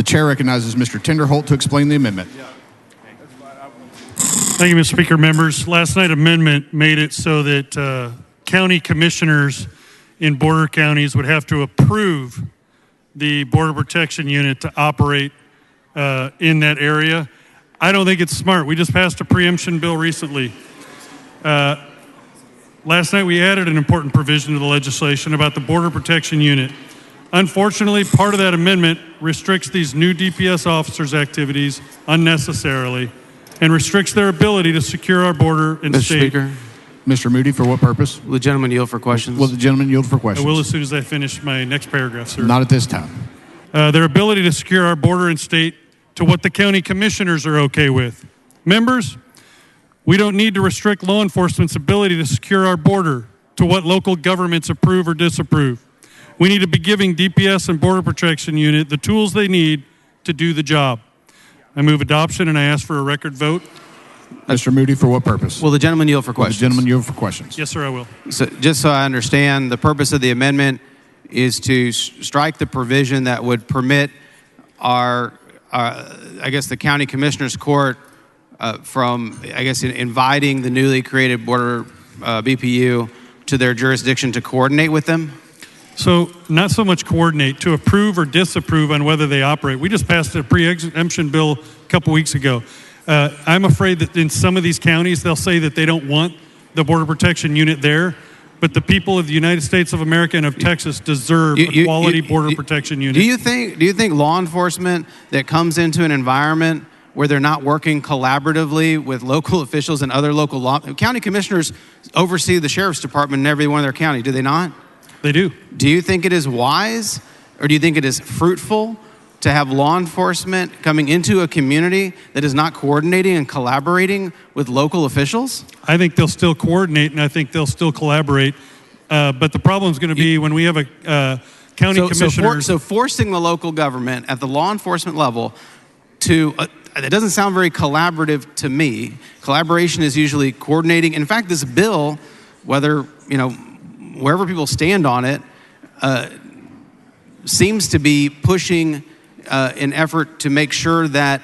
The chair recognizes Mr. Tinderholt to explain the amendment. Thank you, Mr. Speaker. Members, last night's amendment made it so that county commissioners in border counties would have to approve the Border Protection Unit to operate in that area. I don't think it's smart. We just passed a preemption bill recently. Last night we added an important provision to the legislation about the Border Protection Unit. Unfortunately, part of that amendment restricts these new DPS officers' activities unnecessarily and restricts their ability to secure our border and Mr. state. Speaker, Mr. Moody, for what purpose? will the gentleman yield for questions? Will the gentleman yield for I questions? will as soon as I finish my next paragraph, sir. Not at this time. Their ability to secure our border and state to what the county commissioners are okay with. Members, we don't need to restrict law enforcement's ability to secure our border to what local governments approve or disapprove. We need to be giving DPS and Border Protection Unit the tools they need to do the job. I move adoption and I ask for a record vote. Mr. Moody, for what purpose? Will the gentleman yield for Will the questions? gentleman yield for questions? Yes, sir, I will. So, just so I understand, the purpose of the amendment is to strike the provision that would permit our, I guess, the county commissioners court from, I guess, inviting the newly created border BPU to their jurisdiction to coordinate with them? So not so much coordinate, to approve or disapprove on whether they operate. We just passed a pre-exemption bill a couple weeks ago. I'm afraid that in some of these counties, they'll say that they don't want the Border Protection Unit there, but the people of the United States of America and of Texas deserve a quality Border Protection Unit. Do you think law enforcement that comes into an environment where they're not working collaboratively with local officials and other local county commissioners oversee the sheriff's department in every one of their county, do they not? They do. Do you think it is wise, or do you think it is fruitful to have law enforcement coming into a community that is not coordinating and collaborating with local officials? I think they'll still coordinate, and I think they'll still collaborate. But the problem is going to be when we have a county commissioner. So forcing the local government at the law enforcement level to, it doesn't sound very collaborative to me. Collaboration is usually coordinating. In fact, this bill, whether, wherever people stand on it, seems to be pushing an effort to make sure that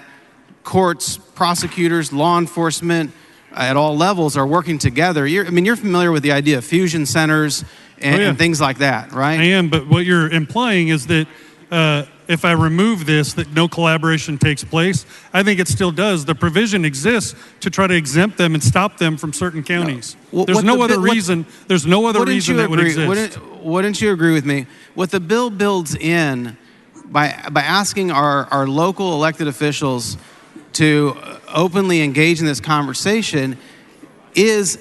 courts, prosecutors, law enforcement at all levels are working together. You're familiar with the idea of fusion centers and things like that, right? I am, but what you're implying is that if I remove this, that no collaboration takes place. I think it still does. The provision exists to try to exempt them and stop them from certain counties. There's no other reason that would exist. Wouldn't you agree with me? What the bill builds in by asking our local elected officials to openly engage in this conversation is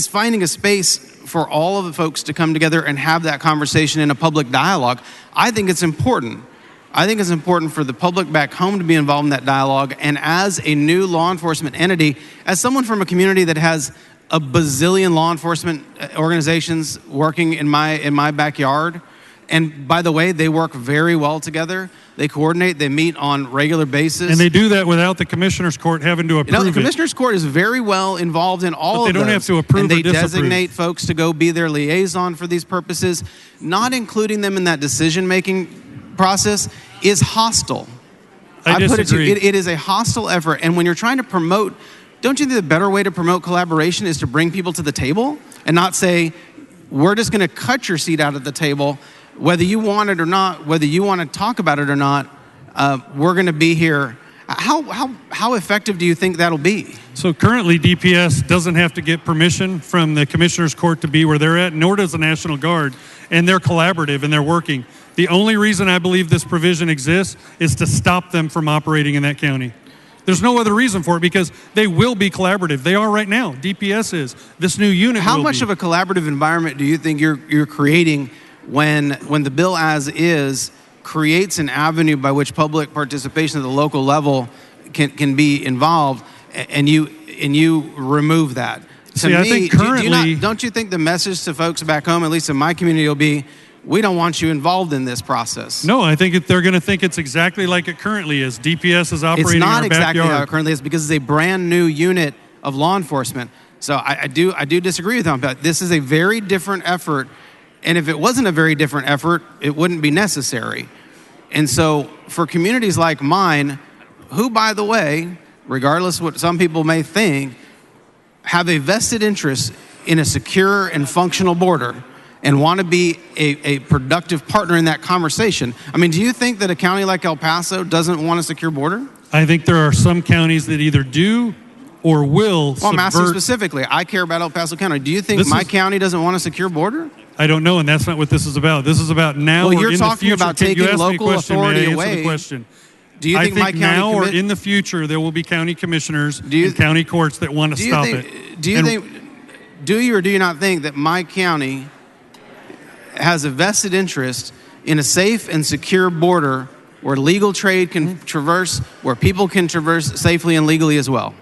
finding a space for all of the folks to come together and have that conversation in a public dialogue. I think it's important. I think it's important for the public back home to be involved in that dialogue. And as a new law enforcement entity, as someone from a community that has a bazillion law enforcement organizations working in my backyard, and by the way, they work very well together. They coordinate, they meet on regular basis. And they do that without the Commissioner's Court having to approve the Commissioner's Court is very well involved in all of those. But they don't have to approve and they or disapprove. designate folks to go be their liaison for these purposes. Not including them in that decision-making process is hostile. I disagree. put it to you, it is a hostile effort. And when you're trying to promote, don't you think the better way to promote collaboration is to bring people to the table and not say, we're just going to cut your seat out at the table, whether you want it or not, whether you want to talk about it or not, we're going to be here. How effective do you think that'll be? So currently DPS doesn't have to get permission from the Commissioner's Court to be where they're at, nor does the National Guard, and they're collaborative and they're working. The only reason I believe this provision exists is to stop them from operating in that county. There's no other reason for it because they will be collaborative. They are right now. DPS is. This new unit How will much be. of a collaborative environment do you think you're creating when the bill as is creates an avenue by which public participation at the local level can be involved, and you remove that? I think currently, don't you think the message to folks back home, at least in my community, will be, we don't want you involved in this process? No, I think they're going to think it's exactly like it currently is. DPS is operating in our backyard. It's not exactly how it currently is because it's a brand new unit of law enforcement. So I do disagree with them. But this is a very different effort. And if it wasn't a very different effort, it wouldn't be necessary. And so for communities like mine, who, by the way, regardless of what some people may think, have a vested interest in a secure and functional border and want to be a productive partner in that conversation. I mean, do you think that a county like El Paso doesn't want a secure border? I think there are some counties that either do or will Well, I'm asking subvert. specifically. I care about El Paso County. Do you think my county doesn't want a secure border? I don't know, and that's not what this is about. This is about now Well, or you're in the talking future. about Can you taking ask me a local question? May I authority answer away. the question? Do you think I my think county now or in the future there will be county commissioners and county courts that want to stop it. Do you or do you not think that my county has a vested interest in a safe and secure border where legal trade can traverse, where people can traverse safely and legally as well?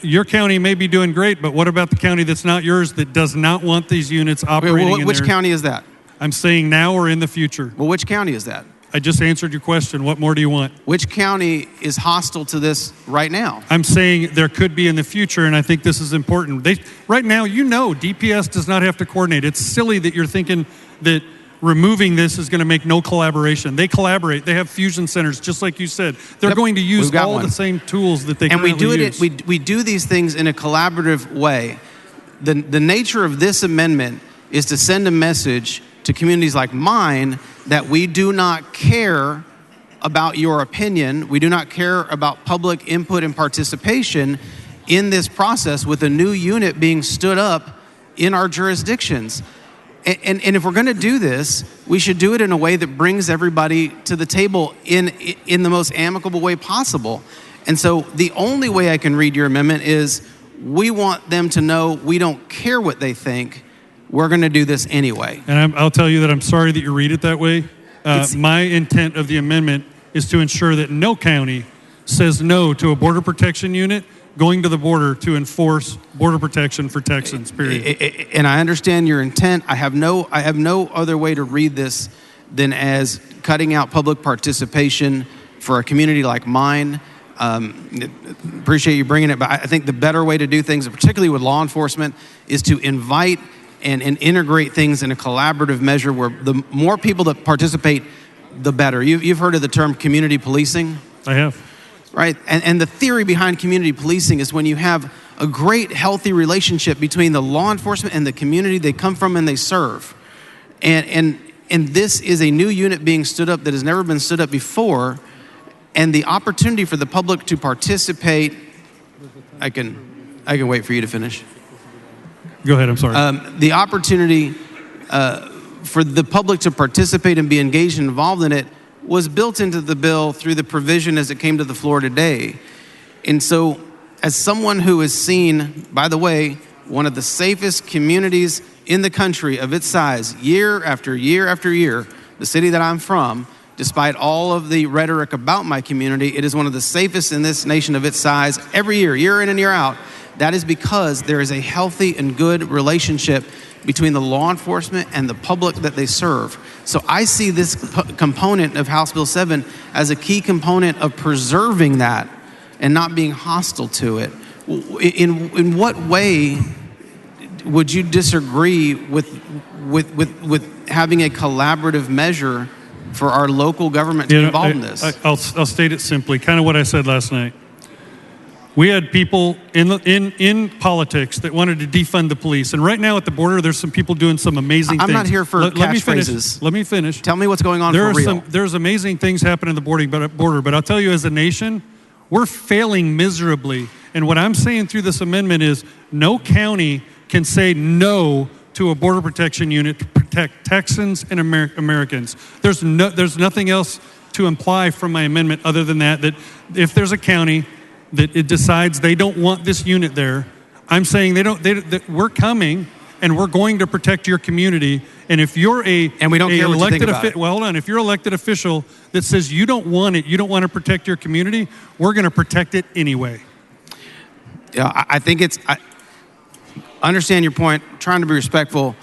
Your county may be doing great, but what about the county that's not yours that does not want these units operating in Which there? county is that? I'm saying now or in the future. Well, which county is that? I just answered your question. What more do you want? Which county is hostile to this right now? I'm saying there could be in the future, and I think this is important. Right now, DPS does not have to coordinate. It's silly that you're thinking that removing this is going to make no collaboration. They collaborate. They have fusion centers, just like you said. They're going to use all the same tools that they and currently use. we do these things in a collaborative way. The nature of this amendment is to send a message to communities like mine that we do not care about your opinion. We do not care about public input and participation in this process with a new unit being stood up in our jurisdictions. And if we're going to do this, we should do it in a way that brings everybody to the table in the most amicable way possible. And so the only way I can read your amendment is we want them to know we don't care what they think. We're going to do this anyway. And I'll tell you that I'm sorry that you read it that way. My intent of the amendment is to ensure that no county says no to a border protection unit going to the border to enforce border protection for Texans, period. And I understand your intent. I have no other way to read this than as cutting out public participation for a community like mine. Appreciate you bringing it, but I think the better way to do things, particularly with law enforcement, is to invite and integrate things in a collaborative measure where the more people that participate, the better. You've heard of the term community policing? I have. Right? And the theory behind community policing is when you have a great, healthy relationship between the law enforcement and the community they come from and they serve. And this is a new unit being stood up that has never been stood up before. And the opportunity for the public to participate, I can wait for you to finish. Go ahead, I'm sorry. The opportunity for the public to participate and be engaged and involved in it was built into the bill through the provision as it came to the floor today. And so as someone who has seen, by the way, one of the safest communities in the country of its size, year after year after year, the city that I'm from, despite all of the rhetoric about my community, it is one of the safest in this nation of its size every year, year in and year out. That is because there is a healthy and good relationship between the law enforcement and the public that they serve. So I see this component of House Bill 7 as a key component of preserving that and not being hostile to it. In what way would you disagree with having a collaborative measure for our local government to be involved in this? I'll state it simply, kind of what I said last night. We had people in politics that wanted to defund the police. And right now at the border, there's some people doing some amazing things. I'm not here for catchphrases. Let me finish. Tell me what's going on for real. There's amazing things happening at the border, but I'll tell you as a nation, we're failing miserably. And what I'm saying through this amendment is no county can say no to a border protection unit to protect Texans and Americans. There's nothing else to imply from my amendment other than that if there's a county that it decides they don't want this unit there, I'm saying that we're coming and we're going to protect your community. And if you're and we don't care what you think about it. Well, hold on. If you're an elected official that says you don't want it, you don't want to protect your community, we're going to protect it anyway. Yeah, I think I understand your point, trying to be respectful.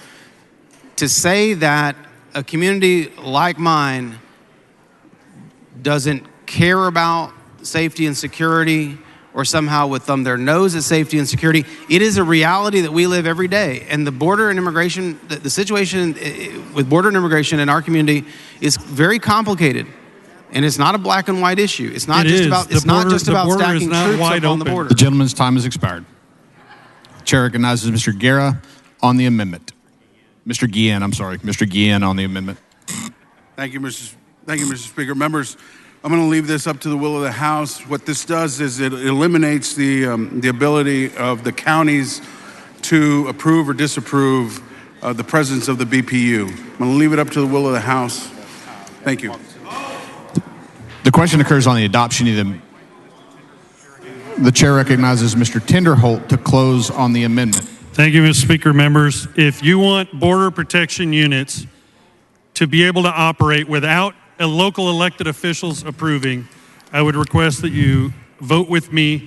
To say that a community like mine doesn't care about safety and security or somehow would thumb their nose at safety and security, it is a reality that we live every day. And the border and immigration, the situation with border and immigration in our community is very complicated. And it's not a black and white issue. It's not It just is. about The it's not border- just the about border is stacking not troops wide up on the open. border. The gentleman's time has expired. Chair recognizes Mr. Guerra on the amendment. Mr. Guillen, I'm sorry. Mr. Guillen on the amendment. Thank you, Mr. Speaker. Members, I'm going to leave this up to the will of the House. What this does is it eliminates the ability of the counties to approve or disapprove the presence of the BPU. I'm going to leave it up to the will of the House. Thank you. The question occurs on the adoption of the chair recognizes Mr. Tinderholt to close on the amendment. Thank you, Mr. Speaker. Members, if you want border protection units to be able to operate without a local elected officials approving, I would request that you vote with me. Do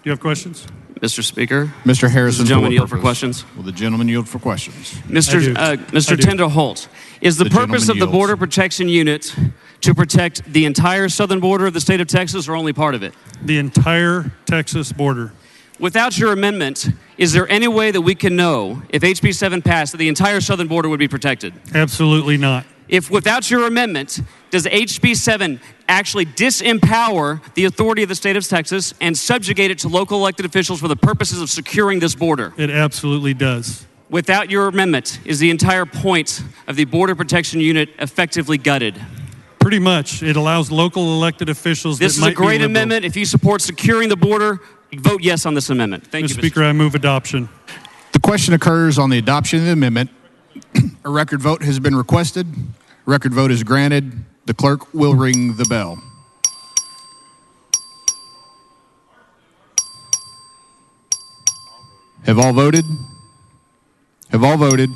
you have questions? Mr. Speaker. Mr. Harrison, Does the gentleman what yield for purpose? questions? Will the gentleman yield for questions? Mr. I do. Tinderholt, is the The purpose of gentleman the yields. Border Protection Unit to protect the entire southern border of the state of Texas or only part of it? The entire Texas border. Without your amendment, is there any way that we can know if HB 7 passed that the entire southern border would be protected? Absolutely not. If without your amendment, does HB 7 actually disempower the authority of the state of Texas and subjugate it to local elected officials for the purposes of securing this border? It absolutely does. Without your amendment, is the entire point of the Border Protection Unit effectively gutted? Pretty much. It allows local elected officials This that is might a great be liberal. amendment. If you support securing the border, vote yes on this amendment. Thank Mr. you, Mr. Speaker, I move adoption. The question occurs on the adoption of the amendment. A record vote has been requested. Record vote is granted. The clerk will ring the bell. Have all voted? Have all voted?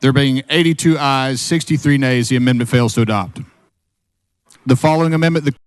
There being 82 ayes, 63 nays, the amendment fails to adopt. The following amendment, the